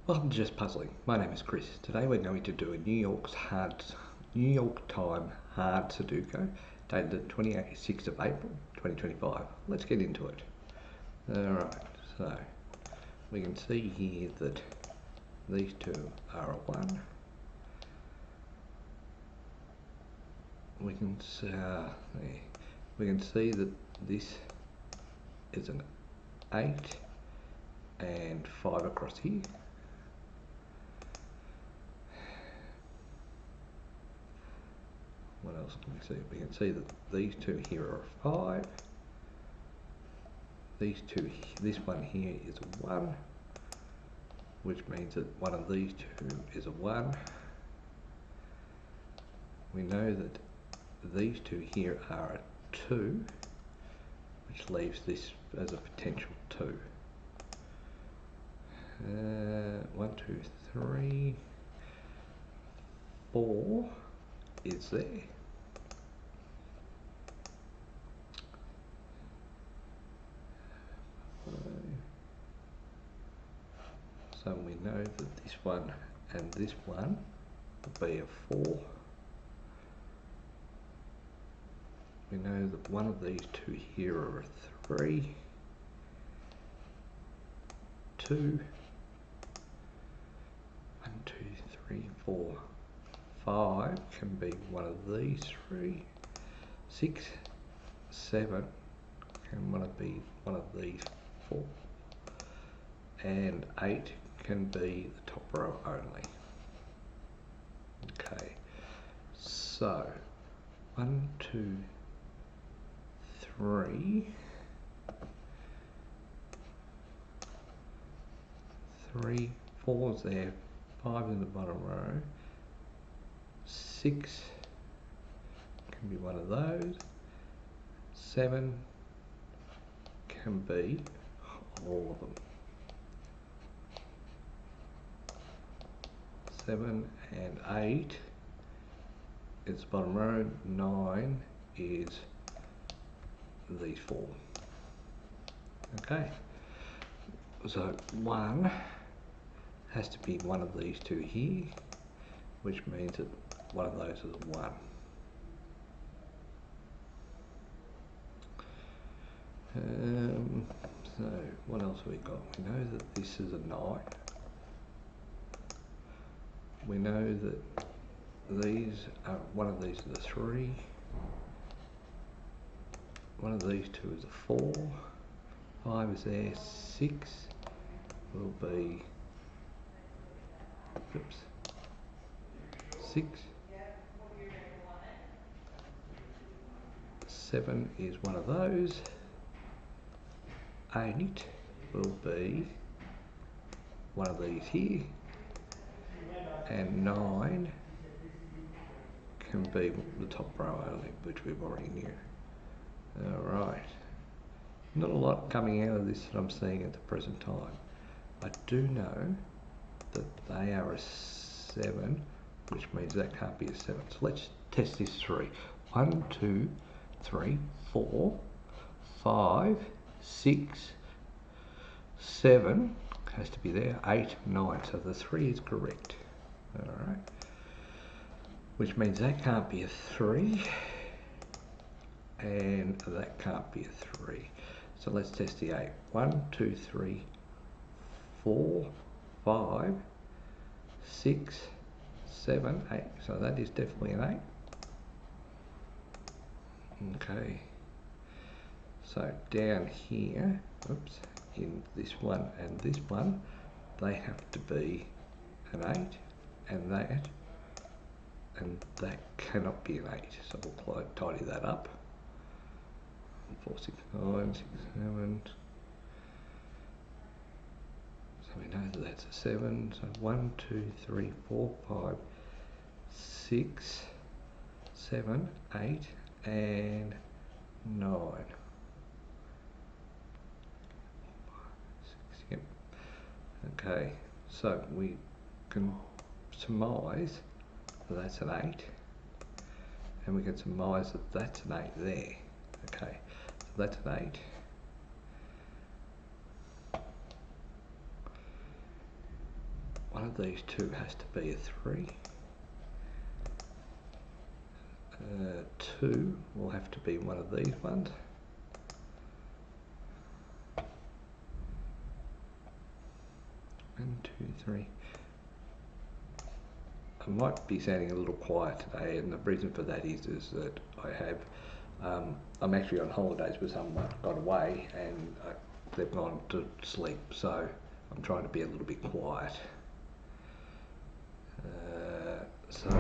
Welcome to Just Puzzling. My name is Chris. Today we're going to do a New York time hard Sudoku dated the 26th of April 2025. Let's get into it. Alright, so we can see here that these two are a 1. We can see that this is an 8 and 5 across here. What else can we see? We can see that these two here are a 5. This one here is a 1, which means that one of these two is a 1. We know that these two here are a 2, which leaves this as a potential 2. 1, 2, 3, 4 is there. So we know that this one and this one will be a 4. We know that one of these two here are a 3, 2, 1, 2, 3, 4, 5 can be one of these 3, 6, 7 can be one of these 4, and 8 can be the top row only. Okay, so 1, 2, 3, 3, 4's there, 5 in the bottom row, 6 can be one of those, 7 can be all of them. 7 and 8 is the bottom row, 9 is these 4. Okay, so 1 has to be one of these two here, which means that one of those is a 1. So what else have we got? We know that this is a 9. We know that one of these is a 3. One of these two is a 4. 5 is there. 6 will be, 6. 7 is one of those. 8 will be one of these here. And 9 can be the top row only, which we've already knew. Alright. Not a lot coming out of this that I'm seeing at the present time. I do know that they are a 7, which means that can't be a 7. So let's test this 3. 1, 2, 3, 4, 5, 6, 7 has to be there, 8, 9. So the 3 is correct. Alright. Which means that can't be a 3. And that can't be a 3. So let's test the 8. 1, 2, 3, 4, 5, 6, 7, 8. So that is definitely an 8. Okay. So down here, in this one and this one, they have to be an 8, and that cannot be an 8. So we'll tidy that up. 4, 6, 9, 6, 7. So we know that that's a 7. So 1, 2, 3, 4, 5, 6, 7, 8, and 9. 6, yep. Okay, so we can surmise that that's an 8, and we can surmise that that's an 8 there. Okay, so that's an 8. of these two has to be a 3. 2 will have to be one of these ones. 1, 2, 3. I might be sounding a little quiet today, and the reason for that is that I have, I'm actually on holidays with someone, got away, and they've gone to sleep, so I'm trying to be a little bit quiet. So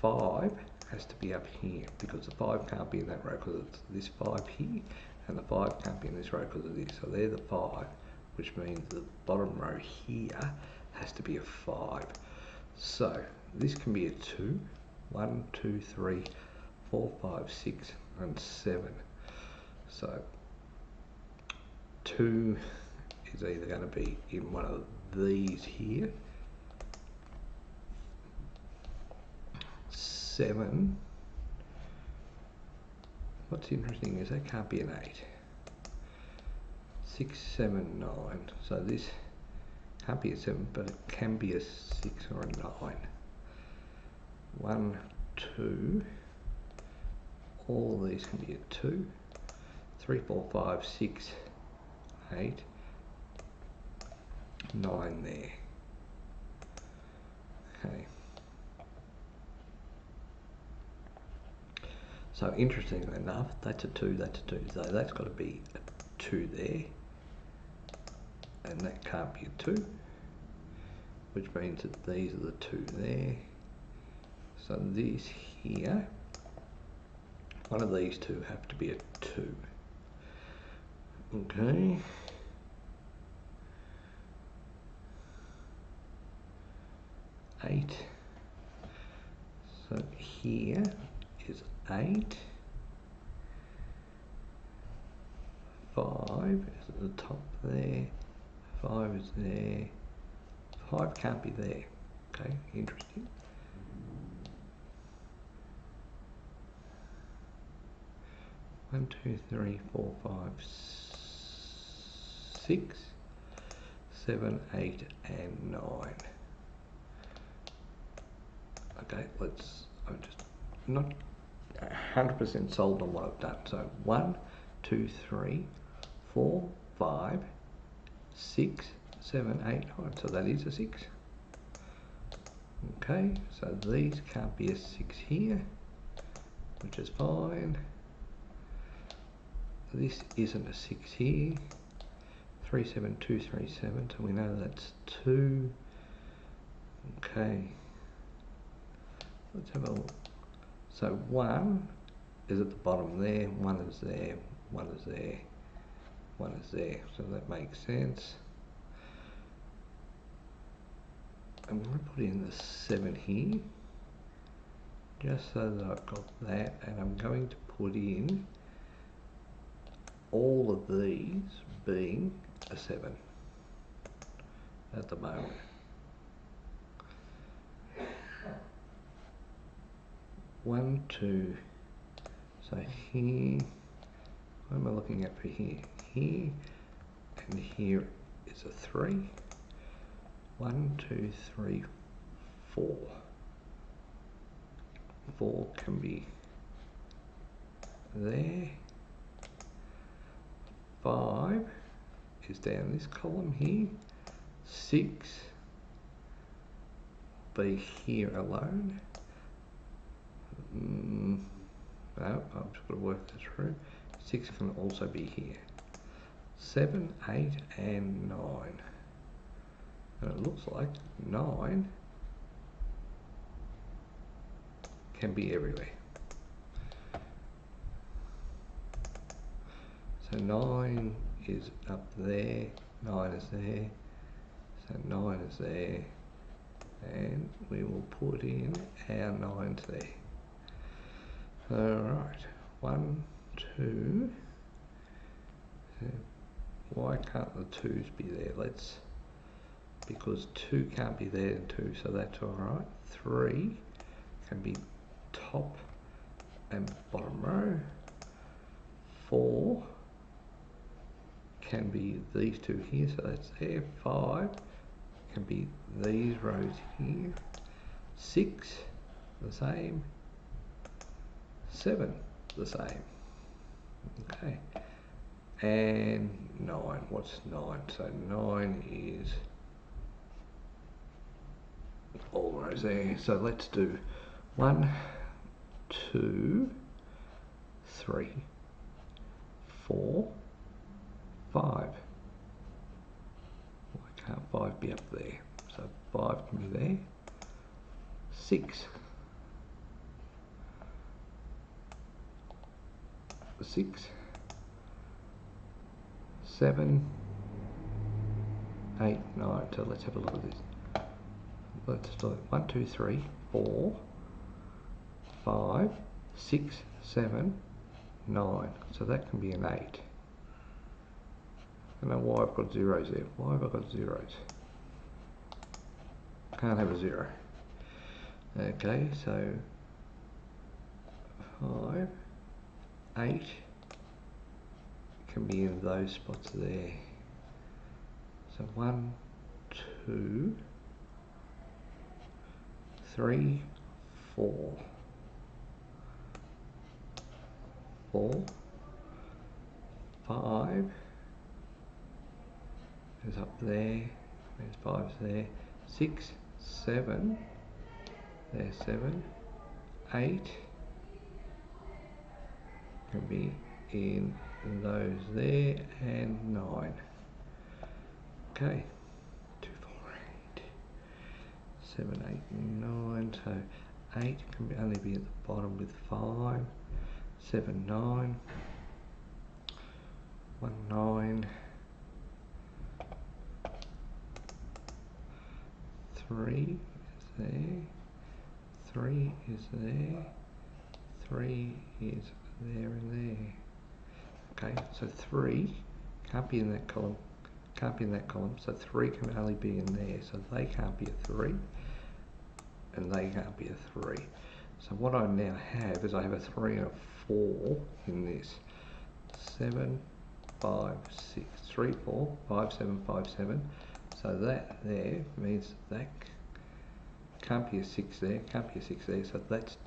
5 has to be up here, because the 5 can't be in that row because it's this 5 here, and the 5 can't be in this row because of this. So they're the 5, which means the bottom row here has to be a 5. So this can be a 2. 1, 2, 3, 4, 5, 6, and 7. So 2 is either going to be in one of these here. 7. What's interesting is that can't be an 8. 6, 7, 9. So this can't be a 7, but it can be a 6 or a 9. 1, 2. All these can be a 2. 3, 4, 5, 6, 8, 9 there. Okay. So interestingly enough, that's a 2, that's a 2. So that's got to be a 2 there. And that can't be a 2. Which means that these are the 2 there. So this here, one of these two have to be a 2. Okay. Eight. So here is 8. 5 is at the top there. 5 is there. 5 can't be there. Okay, interesting. 1, 2, 3, 4, 5, 6, 7, 8, and 9. Okay, I'm just not 100% sold on what I've done. So 1, 2, 3, 4, 5, 6, 7, 8, 9. So that is a 6. Okay, so these can't be a 6 here, which is fine. This isn't a 6 here. 3, 7, 2, 3, 7. So we know that's 2. Okay. Let's have a look. So 1 is at the bottom there. 1 is there. 1 is there. 1 is there. So that makes sense. I'm going to put in the 7 here, just so that I've got that, and I'm going to put in all of these being a 7 at the moment. One, 2, so here, what am I looking at for here? Here and here is a 3. 1, 2, 3, 4. 4 can be there. 5 is down this column here. 6 be here alone. No, I'm just going to work this through. 6 can also be here. 7, 8, and 9. And it looks like 9 can be everywhere. So 9 is up there, 9 is there, so 9 is there, and we will put in our 9s there. Alright, 1, 2, why can't the 2s be there? Because 2 can't be there and 2, so that's alright. 3 can be top and bottom row. 4 can be these two here, so that's there. 5 can be these rows here. 6, the same. 7, the same. Okay. And 9, what's 9? So 9 is all rows there. So let's do 1, 2, 3, 4, 5. Why can't 5 be up there? So 5 can be there. 6. 6, 7, 8, 9. So let's have a look at this. Let's do it. 1, 2, 3, 4, 5, 6, 7, 9. So that can be an 8. I don't know why I've got zeros there. Why have I got zeros? Can't have a 0. Okay, so 5, 8 can be in those spots there. So 1, 2, 3, 4, 4, 5 is up there. There's 5's there. 6, 7. There's 7. 8 can be in those there, and 9. Okay. 2, 4, 8. 7, 8, 9. So 8 can only be at the bottom with 5. 7, 9. 1, 9. 3 is there. 3 is there. 3 is there and there. Okay, so 3 can't be in that column. Can't be in that column. So 3 can only be in there. So they can't be a 3. And they can't be a 3. So what I now have is I have a 3 and a 4 in this. 7, 5, 6, 3, 4, 5, 7, 5, 7. So that there means that can't be a 6 there, can't be a 6 there. So that's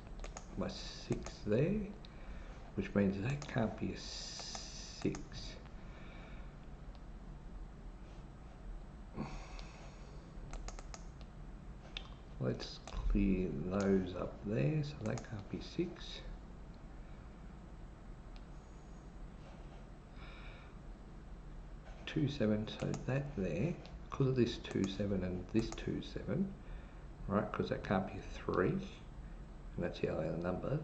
my 6 there, which means that can't be a 6. Let's clear those up there, so that can't be 6. 2, 7, so that there, because of this 2, 7 and this 2, 7, right, because that can't be a 3, and that's the other number,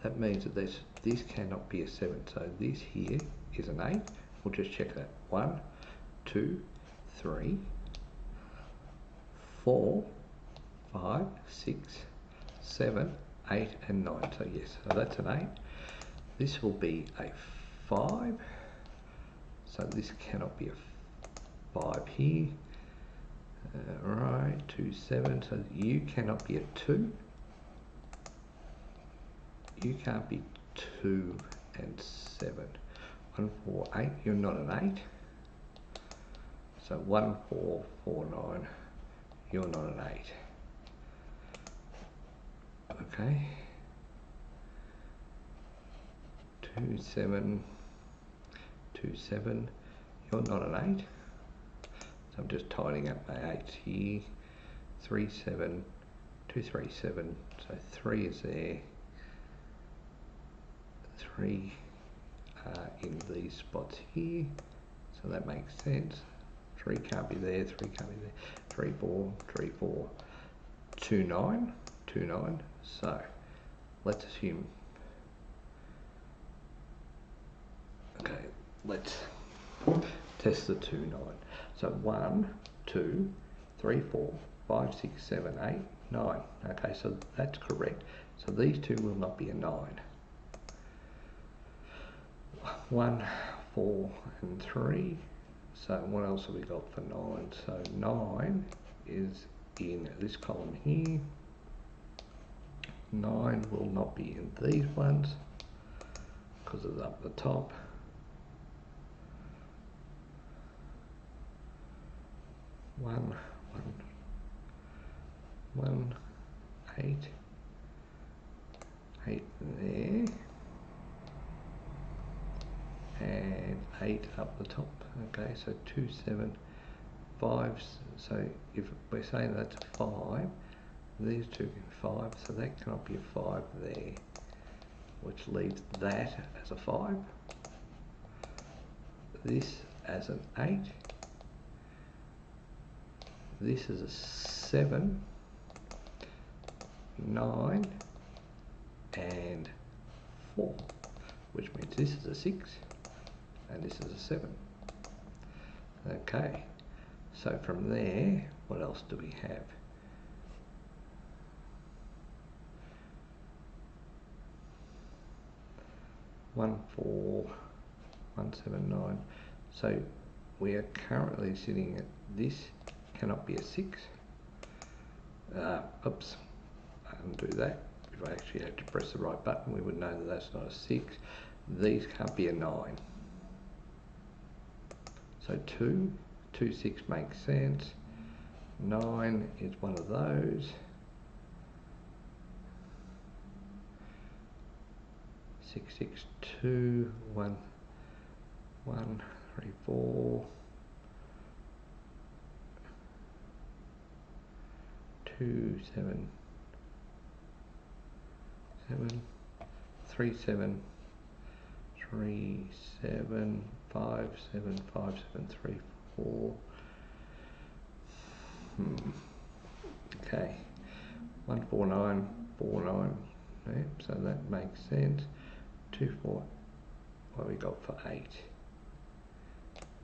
that means that this cannot be a 7, so this here is an 8. We'll just check that. 1, 2, 3, 4, 5, 6, 7, 8, and 9. So yes, so that's an 8. This will be a 5. So this cannot be a 5 here. Right, 2, 7. So you cannot be a 2. You can't be 2 and 7. 1, 4, 8. You're not an 8. So 1, 4, 4, 9. You're not an 8. Okay. 2, 7. 2, 7. You're not an 8. So I'm just tidying up my 8s here. 3, 7. 2, 3, 7. So 3 is there. 3 are in these spots here. So that makes sense. 3 can't be there. 3 can't be there. 3, 4. 3, 4. 2, 9. 2, 9. So let's assume. Okay, let's test the 2, 9. So 1, 2, 3, 4, 5, 6, 7, 8, 9. Okay, so that's correct. So these two will not be a 9. 1, 4, and 3. So what else have we got for 9? So 9 is in this column here. 9 will not be in these ones because it's up the top. 1, 1, 1, 8, 8 there, and 8 up the top. Okay, so 2, 7, 5. So if we're saying that's a 5, these two can 5, so that cannot be a 5 there, which leaves that as a 5. This as an 8. This is a 7, 9, and 4, which means this is a 6, and this is a 7. Okay, so from there, what else do we have? One, 4, 1, 7, 9. So we are currently sitting at this cannot be a 6. Oops, undo that. If I actually had to press the right button, we would know that that's not a 6. These can't be a 9. So 2, 2, 6 makes sense. 9 is one of those. 6, 6, 2, 1, 1, 3, 4. 2, 7, 7, 3, 7, 3, 7, 5, 7, 5, 7, 3, 4. Okay, 1, 4, 9, 4, 9. Yep, so that makes sense. 2, 4. What have we got for 8?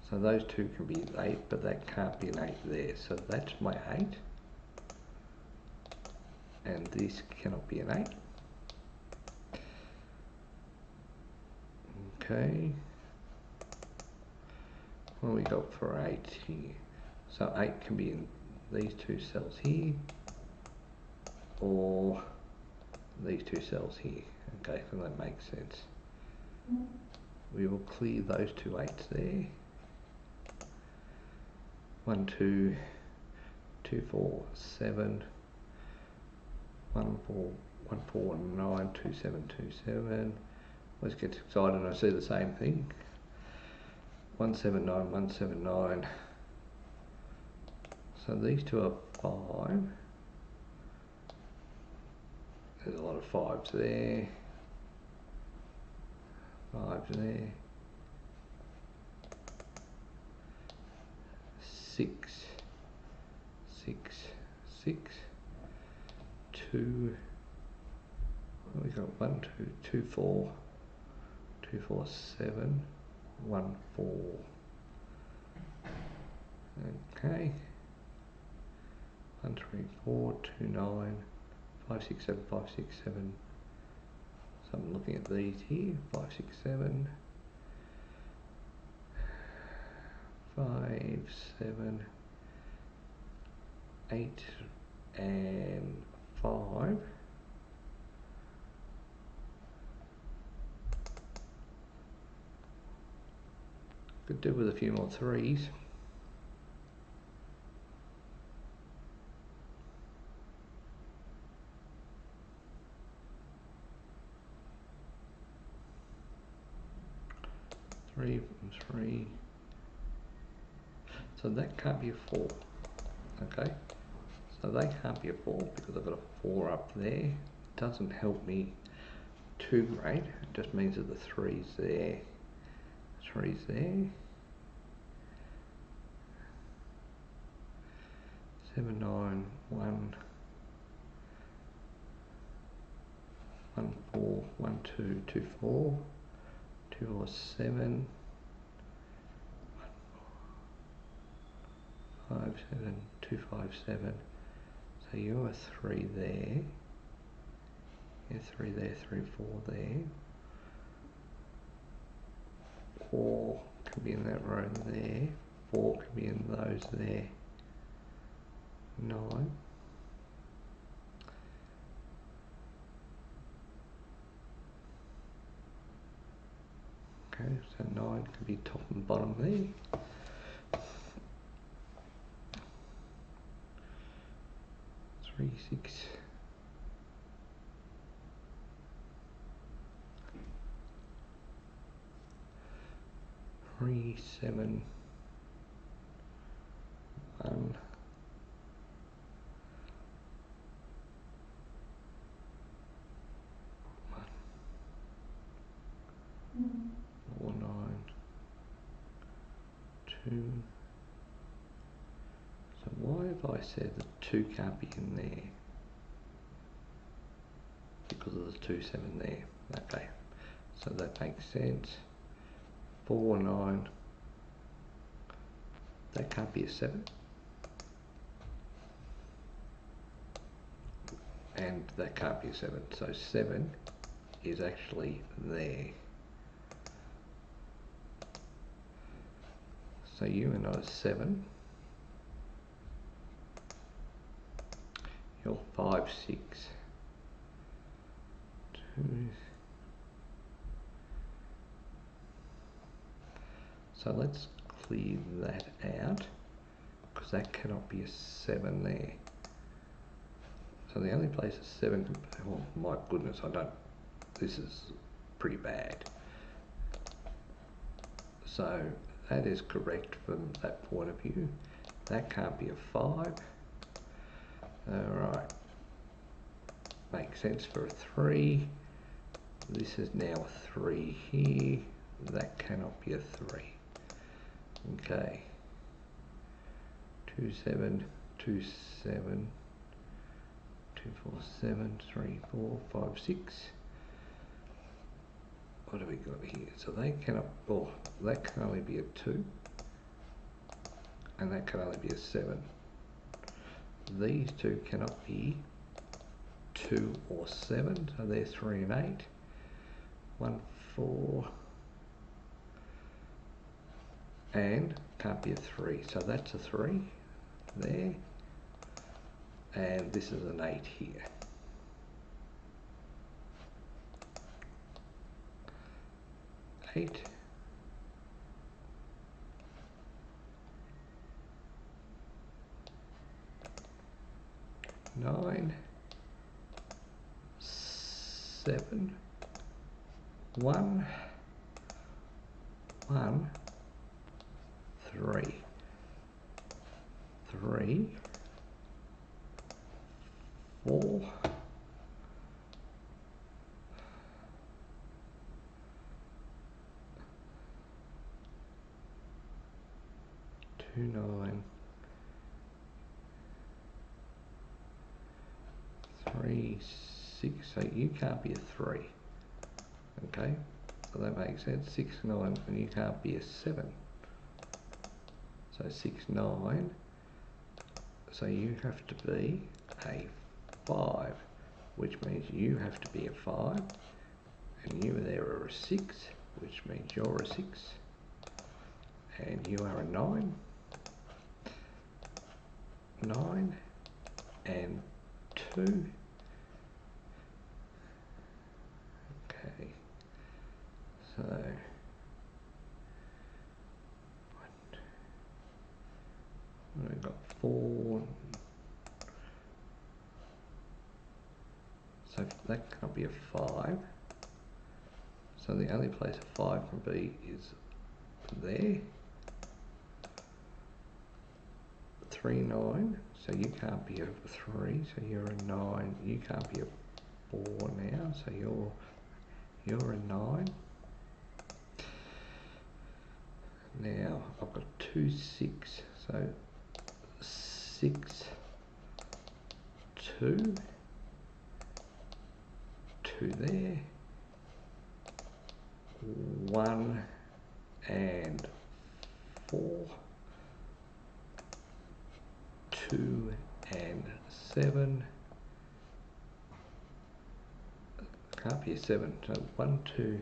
So those two can be 8, but that can't be an 8 there. So that's my 8. And this cannot be an 8. Okay. What have we got for 8 here? So 8 can be in these two cells here, or these two cells here. Okay, so that makes sense. We will clear those two 8s there. 1, 2, 2, 4, 7. 1, 4, 1, 4, 9, 2, 7, 2, 7. Let's get excited and I see the same thing. 1, 7, 9, 1, 7, 9. So these two are 5. There's a lot of 5s there. 5s there. 6, 6, 6. 2. We got 1, 2, 2, 4. 2, 4, 7. 1, 4. Okay. 1, 3, 4, 2, 9, 5, 6, 7, 5, 6, 7. So I'm looking at these here. 5, 6, 7. 5, 7, 8, and 5. Could do with a few more 3s. Three from 3. So that can't be a 4. Okay. So they can't be a 4 because I've got a 4 up there. Doesn't help me too great. It just means that the 3's there. 3's there. 7, 9, 1, 1, 4, 1, 2, 2, 4, 2, 4, 7, 5, 7, 2, 5, 7. So you're 3 there. You're 3 there, 3, 4 there. 4 can be in that row there. 4 can be in those there. 9. Okay, so 9 can be top and bottom there. 3, 6. 3, 7, 1, 4, 9, 2. So why have I said that 2 can't be in there? Because of the 2, 7 there. Okay, so that makes sense. 4, 9. That can't be a 7. And that can't be a 7. So 7 is actually there. So you are not a 7. You're 5, 6. 2. So let's clear that out, because that cannot be a 7 there. So the only place a 7 can be, oh my goodness, this is pretty bad. So that is correct from that point of view. That can't be a 5. Alright. Makes sense for a 3. This is now a 3 here. That cannot be a 3. Okay. 2, 7, 2, 7, 2, 4, 7, 3, 4, 5, 6. What have we got here? So they cannot, oh, that can only be a 2. And that can only be a 7. These two cannot be 2 or 7, so they're 3 and 8. 1, 4, and can't be a 3, so that's a 3 there, and this is an 8 here. Eight. 9, 7, 1, 1, 3, 3, 4, 2, 9, 3, 6, so you can't be a 3, okay, so that makes sense. 6, 9, and you can't be a 7, so 6, 9, so you have to be a 5, which means you have to be a 5, and you there are a 6, which means you're a 6, and you are a 9, 9, and 2. Okay, so we've got 4, so that can't be a 5, so the only place a 5 can be is there. 3, 9, so you can't be a 3, so you're a 9, you can't be a 4 now, so you're a 9. Now I've got 2, 6, so 6, 2, 2 there, 1 and 4, 2 and 7, can't be a 7, so 1, 2,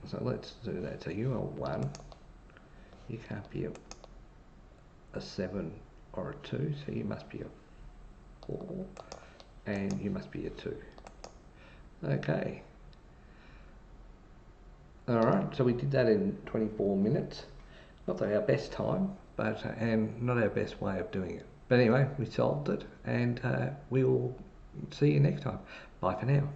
so let's do that. So you are 1, you can't be a 7 or a 2, so you must be a 4, and you must be a 2. Okay. Alright, so we did that in 24 minutes. Not our best time, but and not our best way of doing it. But anyway, we solved it, and we will see you next time. Bye for now.